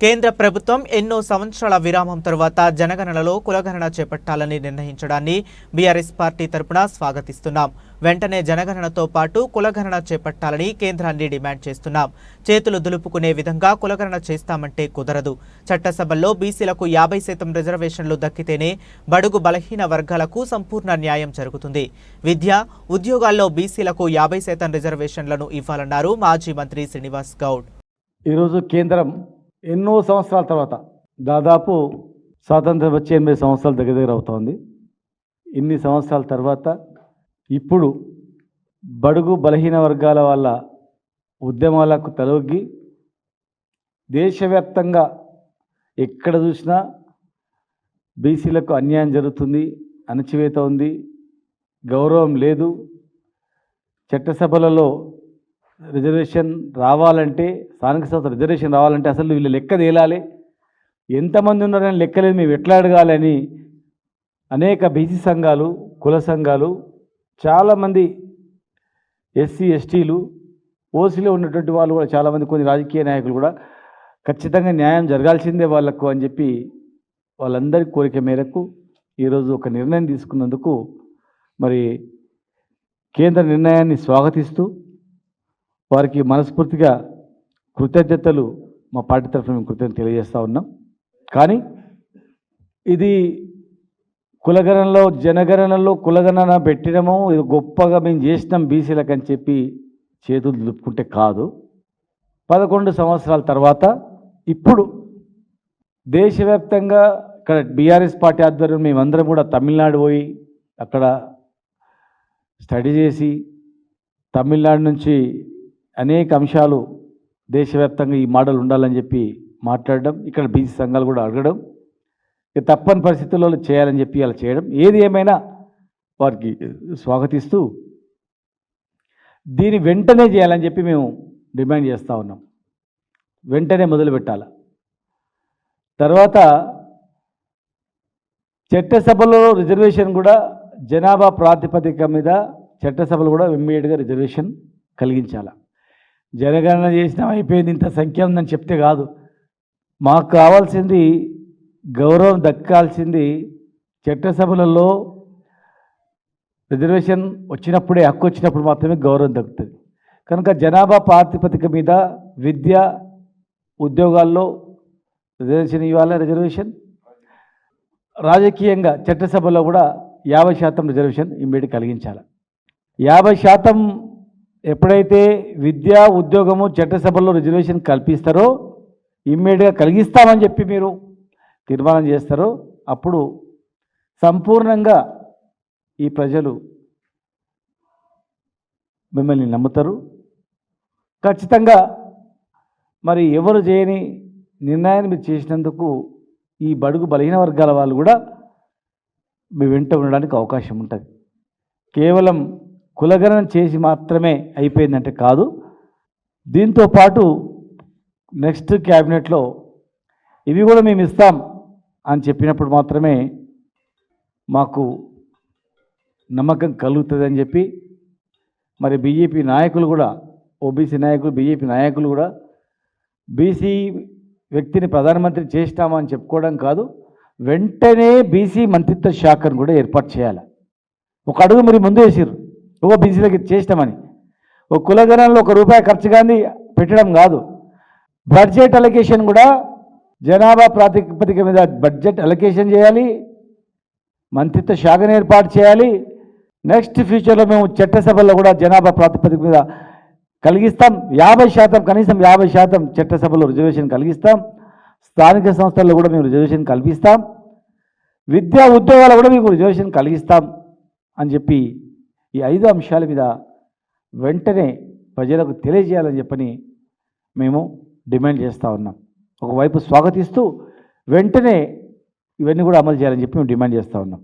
కేంద్ర ప్రభుత్వం ఎన్నో సంవత్సరాల విరామం తరువాత జనగణనలో కులగణన చేపట్టాలని నిర్ణయించడాన్ని బీఆర్ఎస్ పార్టీ తరపున స్వాగతిస్తున్నాం. వెంటనే జనగణనతో పాటు కులగణన చేపట్టాలని కేంద్రాన్ని డిమాండ్ చేస్తున్నాం. చేతులు దులుపుకునే విధంగా కులగణన చేస్తామంటే కుదరదు. చట్టసభల్లో బీసీలకు 50% రిజర్వేషన్లు దక్కితేనే బడుగు బలహీన వర్గాలకు సంపూర్ణ న్యాయం జరుగుతుంది. విద్య, ఉద్యోగాల్లో బీసీలకు 50% రిజర్వేషన్లను ఇవ్వాలన్నారు మాజీ మంత్రి శ్రీనివాస్ గౌడ్. ఈరోజు కేంద్రం ఎన్నో సంవత్సరాల తర్వాత దాదాపు స్వాతంత్రం వచ్చి 8 సంవత్సరాల దగ్గర అవుతోంది. ఇన్ని సంవత్సరాల తర్వాత ఇప్పుడు బడుగు బలహీన వర్గాల వాళ్ళ ఉద్యమాలకు తలొగ్గి దేశవ్యాప్తంగా ఎక్కడ చూసినా బీసీలకు అన్యాయం జరుగుతుంది, అణచివేత ఉంది, గౌరవం లేదు. చట్టసభలలో రిజర్వేషన్ రావాలంటే, స్థానిక సంస్థ రిజర్వేషన్ రావాలంటే అసలు వీళ్ళు లెక్క తేలాలి, ఎంతమంది ఉన్నారని లెక్కలేదు, మేము ఎట్లా అడగాలని అనేక బీసీ సంఘాలు, కుల సంఘాలు, చాలామంది ఎస్సీ ఎస్టీలు, ఓసీలో ఉన్నటువంటి వాళ్ళు కూడా చాలామంది, కొన్ని రాజకీయ నాయకులు కూడా ఖచ్చితంగా న్యాయం జరగాల్సిందే వాళ్లకు అని చెప్పి వాళ్ళందరి కోరిక మేరకు ఈరోజు ఒక నిర్ణయం తీసుకున్నందుకు మరి కేంద్ర నిర్ణయాన్ని స్వాగతిస్తూ వారికి మనస్ఫూర్తిగా కృతజ్ఞతలు మా పార్టీ తరఫున మేము కృతజ్ఞతలు తెలియజేస్తూ ఉన్నాం. కానీ ఇది కులగణనలో, జనగణనలో కులగణన పెట్టడము ఇది గొప్పగా మేము చేసినాం బీసీలకు అని చెప్పి చేతులు దులుపుకుంటే కాదు. 11 సంవత్సరాల తర్వాత ఇప్పుడు దేశవ్యాప్తంగా ఇక్కడ బీఆర్ఎస్ పార్టీ ఆధ్వర్యం మేమందరం కూడా తమిళనాడు పోయి అక్కడ స్టడీ చేసి తమిళనాడు నుంచి అనేక అంశాలు దేశవ్యాప్తంగా ఈ మోడల్ ఉండాలని చెప్పి మాట్లాడడం, ఇక్కడ బీసీ సంఘాలు కూడా అడగడం, తప్పని పరిస్థితుల్లో చేయాలని చెప్పి అలా చేయడం, ఏది ఏమైనా వారికి స్వాగతిస్తూ దీన్ని వెంటనే చేయాలని చెప్పి మేము డిమాండ్ చేస్తూ ఉన్నాం. వెంటనే మొదలు పెట్టాలి. తర్వాత చట్టసభలో రిజర్వేషన్ కూడా జనాభా ప్రాతిపదిక మీద చట్టసభలు కూడా ఇమ్మీడియట్గా రిజర్వేషన్ కలిగించాలి. జనగణన చేసినా అయిపోయింది, ఇంత సంఖ్య ఉందని చెప్తే కాదు. మాకు కావాల్సింది గౌరవం దక్కాల్సింది చట్టసభలలో రిజర్వేషన్ వచ్చినప్పుడే, హక్కు వచ్చినప్పుడు మాత్రమే గౌరవం దక్కుతుంది. కనుక జనాభా ప్రాతిపదిక మీద విద్య, ఉద్యోగాల్లో రిజర్వేషన్ ఇవ్వాలి. రిజర్వేషన్ రాజకీయంగా చట్టసభలో కూడా 50% రిజర్వేషన్ ఇమ్మీడియట్ కలిగించాలి. 50% ఎప్పుడైతే విద్యా, ఉద్యోగము, చట్టసభల్లో రిజర్వేషన్ కల్పిస్తారో, ఇమ్మీడియట్గా కలిగిస్తామని చెప్పి మీరు తీర్మానం చేస్తారో అప్పుడు సంపూర్ణంగా ఈ ప్రజలు మిమ్మల్ని నమ్ముతారు. ఖచ్చితంగా మరి ఎవరు చేయని నిర్ణయాన్ని మీరు చేసినందుకు ఈ బడుగు బలహీన వర్గాల వాళ్ళు కూడా మీ వెంట ఉండడానికి అవకాశం ఉంటుంది. కేవలం కులగణన చేసి మాత్రమే అయిపోయిందంటే కాదు. దీంతో పాటు నెక్స్ట్ క్యాబినెట్లో ఇవి కూడా మేము ఇస్తాం అని చెప్పినప్పుడు మాత్రమే మాకు నమ్మకం కలుగుతుందని చెప్పి మరి బీజేపీ నాయకులు కూడా, ఓబీసీ నాయకులు, బీజేపీ నాయకులు కూడా బీసీ వ్యక్తిని ప్రధానమంత్రి చేసినామని చెప్పుకోవడం కాదు, వెంటనే బీసీ మంత్రిత్వ శాఖను కూడా ఏర్పాటు చేయాలి. ఒక అడుగు మరి ముందు వేసారు, ఒక బీసీలకి చేసినామని. ఒక కులగణనలో ₹1 ఖర్చు కానీ పెట్టడం కాదు, బడ్జెట్ అలొకేషన్ కూడా జనాభా ప్రాతిపదిక మీద బడ్జెట్ అలొకేషన్ చేయాలి, మంత్రిత్వ శాఖను ఏర్పాటు చేయాలి. నెక్స్ట్ ఫ్యూచర్లో మేము చట్టసభల్లో కూడా జనాభా ప్రాతిపదిక మీద కలిగిస్తాం. 50%, కనీసం 50% చట్టసభలో రిజర్వేషన్ కలిగిస్తాం. స్థానిక సంస్థల్లో కూడా మేము రిజర్వేషన్ కల్పిస్తాం. విద్యా, ఉద్యోగాలు కూడా మీకు రిజర్వేషన్ కలిగిస్తాం అని చెప్పి ఈ 5 అంశాల మీద వెంటనే ప్రజలకు తెలియజేయాలని చెప్పని మేము డిమాండ్ చేస్తూ ఉన్నాం. ఒకవైపు స్వాగతిస్తూ వెంటనే ఇవన్నీ కూడా అమలు చేయాలని చెప్పి మేము డిమాండ్ చేస్తూ ఉన్నాం.